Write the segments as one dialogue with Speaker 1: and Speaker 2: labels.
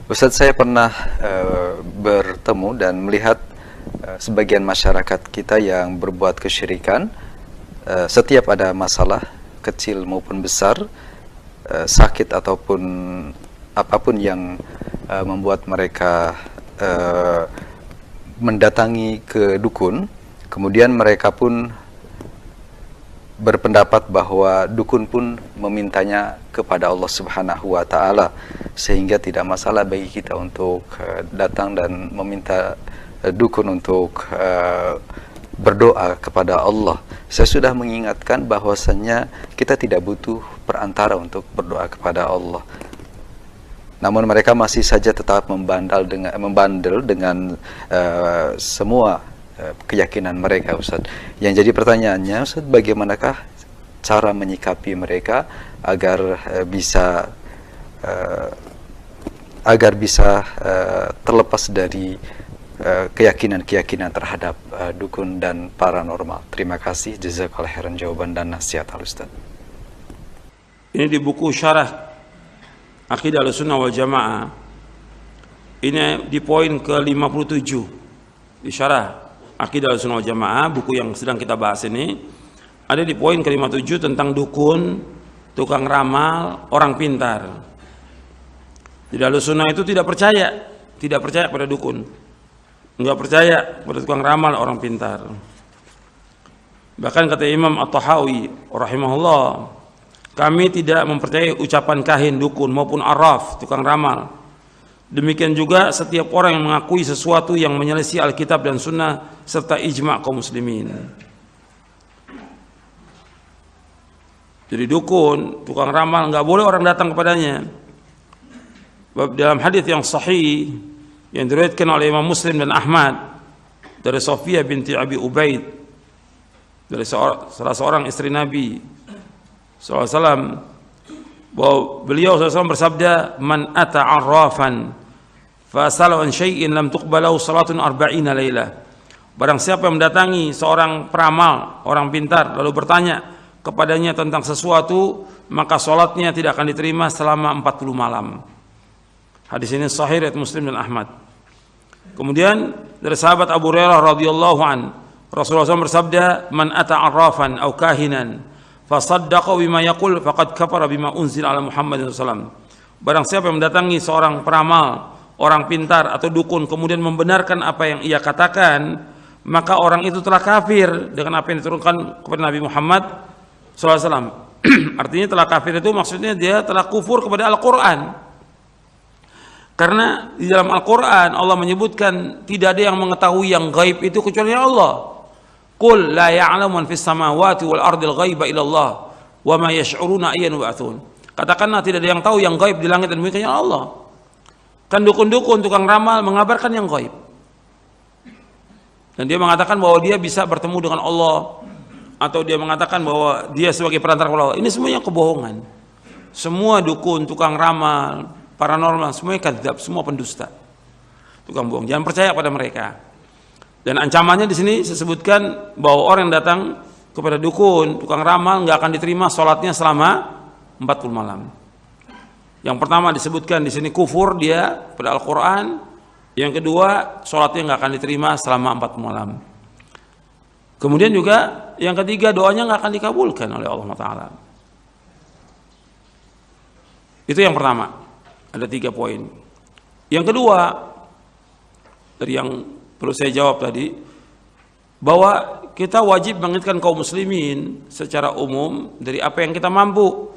Speaker 1: Ustadz, saya pernah bertemu dan melihat sebagian masyarakat kita yang berbuat kesyirikan. Setiap ada masalah kecil maupun besar, sakit ataupun apapun yang membuat mereka mendatangi ke dukun, kemudian mereka pun berpendapat bahwa dukun pun memintanya kepada Allah Subhanahu wa Ta'ala, sehingga tidak masalah bagi kita untuk datang dan meminta dukun untuk berdoa kepada Allah. Saya sudah mengingatkan bahwasannya kita tidak butuh perantara untuk berdoa kepada Allah. Namun mereka masih saja tetap membandel dengan semua keyakinan mereka, Ustaz. Yang jadi pertanyaannya, Ustaz, bagaimanakah cara menyikapi mereka agar bisa terlepas dari keyakinan-keyakinan terhadap dukun dan paranormal. Terima kasih, jazakallahu khairan jawaban dan nasihat Ustaz.
Speaker 2: Ini di buku Syarah Aqidah Ahlussunnah wal Jamaah. Ini di poin ke-57 di Syarah Aqidah Ahlussunnah wal Jamaah, buku yang sedang kita bahas ini. Ada di poin ke-57 tentang dukun, tukang ramal, orang pintar. Jadi Ahlussunnah itu tidak percaya pada dukun, enggak percaya pada tukang ramal, orang pintar. Bahkan kata Imam At-Tahawi rahimahullah, kami tidak mempercayai ucapan kahin, dukun maupun arraf, tukang ramal. Demikian juga setiap orang yang mengakui sesuatu yang menyelisih Alkitab dan Sunnah serta ijma' kaum muslimin. Jadi dukun, tukang ramal, nggak boleh orang datang kepadanya. Dalam hadis yang sahih yang diriwayatkan oleh Imam Muslim dan Ahmad dari Sofiyah binti Abi Ubaid, dari salah seorang istri Nabi SAW, bahwa beliau SAW bersabda, man ata arrafan fasalahu an syai'in lam tuqbalahu salatun arba'ina lailah. Barang siapa yang mendatangi seorang peramal, orang pintar, lalu bertanya kepadanya tentang sesuatu, maka salatnya tidak akan diterima selama 40 malam. Hadis ini sahih riwayat Muslim dan Ahmad. Kemudian dari sahabat Abu Hurairah radhiyallahu an, Rasulullah SAW bersabda, man ata arrafan aw kahinan fasaddaqa bima yaqul faqad kafara bima unzila ala Muhammadin sallallahu. Barang siapa yang mendatangi seorang peramal, orang pintar atau dukun, kemudian membenarkan apa yang ia katakan, maka orang itu telah kafir dengan apa yang diturunkan kepada Nabi Muhammad SAW. Artinya telah kafir itu maksudnya dia telah kufur kepada Al-Quran. Karena di dalam Al-Quran Allah menyebutkan tidak ada yang mengetahui yang gaib itu kecuali Allah. Qul la ya'lamu man fis samawati wal ardil ghaiba illallah wa ma yash'uruna ayyana yub'atsun. Katakanlah tidak ada yang tahu yang gaib di langit dan bumi kecuali Allah. Kan dukun-dukun, tukang ramal mengabarkan yang gaib. Dan dia mengatakan bahwa dia bisa bertemu dengan Allah, atau dia mengatakan bahwa dia sebagai perantara kepada Allah. Ini semuanya kebohongan. Semua dukun, tukang ramal, paranormal, semuanya kadzab, semua pendusta, tukang bohong. Jangan percaya pada mereka. Dan ancamannya di sini disebutkan bahwa orang yang datang kepada dukun, tukang ramal, nggak akan diterima sholatnya selama 40 malam. Yang pertama disebutkan di sini kufur dia pada Al-Quran. Yang kedua, sholatnya nggak akan diterima selama 40 malam. Kemudian juga yang ketiga, doanya nggak akan dikabulkan oleh Allah Taala. Itu yang pertama. Ada 3 poin. Yang kedua, dari yang perlu saya jawab tadi, bahwa kita wajib mengingatkan kaum muslimin secara umum dari apa yang kita mampu.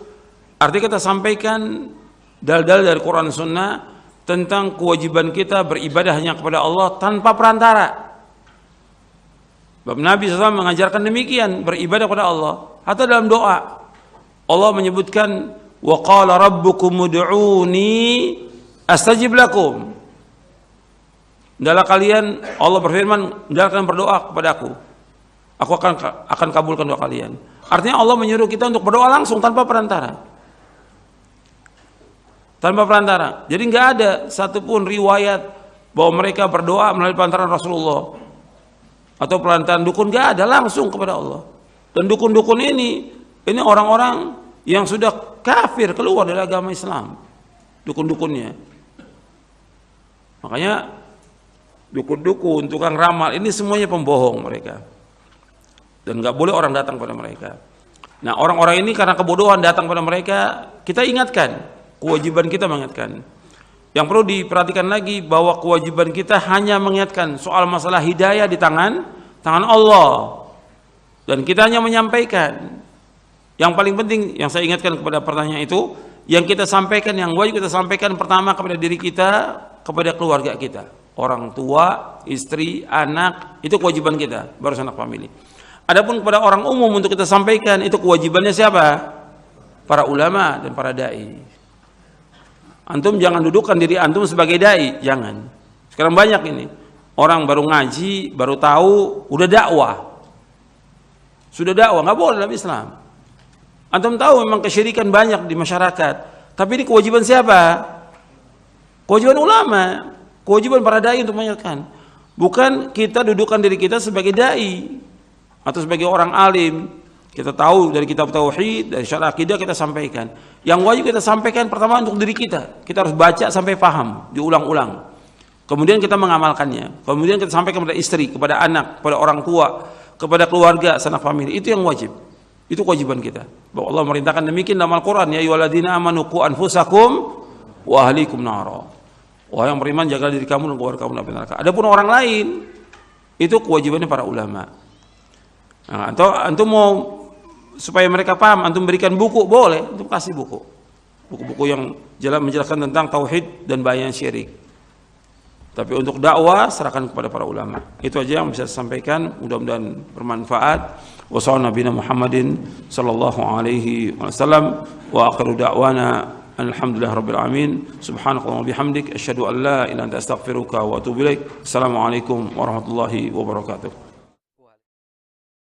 Speaker 2: Artinya kita sampaikan dalil-dalil dari Quran dan Sunnah tentang kewajiban kita beribadah hanya kepada Allah tanpa perantara. Sebab Nabi SAW mengajarkan demikian, beribadah kepada Allah. Atau dalam doa Allah menyebutkan, wa qala rabbukum ud'uni astajib lakum. Hendaklah kalian, Allah berfirman, hendaklah kalian berdoa kepadaku, aku akan kabulkan doa kalian. Artinya Allah menyuruh kita untuk berdoa langsung tanpa perantara. Tanpa perantara. Jadi nggak ada satupun riwayat bahwa mereka berdoa melalui perantaran Rasulullah atau perantaran dukun, nggak ada, langsung kepada Allah. Dan dukun-dukun ini orang-orang yang sudah kafir, keluar dari agama Islam, dukun-dukunnya. Makanya dukun-dukun, tukang ramal ini semuanya pembohong mereka. Dan nggak boleh orang datang pada mereka. Nah, orang-orang ini karena kebodohan datang pada mereka, kita ingatkan, kewajiban kita mengingatkan. Yang perlu diperhatikan lagi bahwa kewajiban kita hanya mengingatkan soal masalah hidayah di tangan Allah. Dan kita hanya menyampaikan. Yang paling penting yang saya ingatkan kepada pertanyaan itu, yang kita sampaikan, yang wajib kita sampaikan pertama kepada diri kita, kepada keluarga kita. Orang tua, istri, anak, itu kewajiban kita, baru sanak famili. Adapun kepada orang umum untuk kita sampaikan, itu kewajibannya siapa? Para ulama dan para dai. Antum jangan dudukkan diri antum sebagai dai, jangan. Sekarang banyak ini orang baru ngaji, baru tahu, udah dakwah. Sudah dakwah, nggak boleh dalam Islam. Antum tahu memang kesyirikan banyak di masyarakat, tapi ini kewajiban siapa? Kewajiban ulama, kewajiban para dai untuk mengingatkan. Bukan kita dudukkan diri kita sebagai dai atau sebagai orang alim. Kita tahu dari kitab tauhid, dari syarah akidah kita sampaikan. Yang wajib kita sampaikan pertama untuk diri kita. Kita harus baca sampai paham, diulang-ulang. Kemudian kita mengamalkannya. Kemudian kita sampaikan kepada istri, kepada anak, kepada orang tua, kepada keluarga, sanak famili. Itu yang wajib. Itu kewajiban kita. Bahwa Allah merintahkan demikian dalam Al-Quran. Ya ayyuhalladzina amanu qu anfusakum wa ahlikum nara. Wahai yang beriman, jaga diri kamu dan keluarga kamu dari neraka. Adapun orang lain, itu kewajibannya para ulama. Nah, atau antum mau supaya mereka paham, antum berikan buku, boleh, antum kasih buku. Buku-buku yang menjelaskan tentang tauhid dan bahaya syirik. Tapi untuk dakwah serahkan kepada para ulama. Itu aja yang bisa saya sampaikan, mudah-mudahan bermanfaat. Wassallallahu nabiyana Muhammadin sallallahu alaihi wasallam wa akhiru da'wana alhamdulillahirabbil alamin. Subhanakallahumma bihamdik asyhadu an la ilaha illa anta astaghfiruka wa atubu ilaik. Assalamualaikum warahmatullahi wabarakatuh.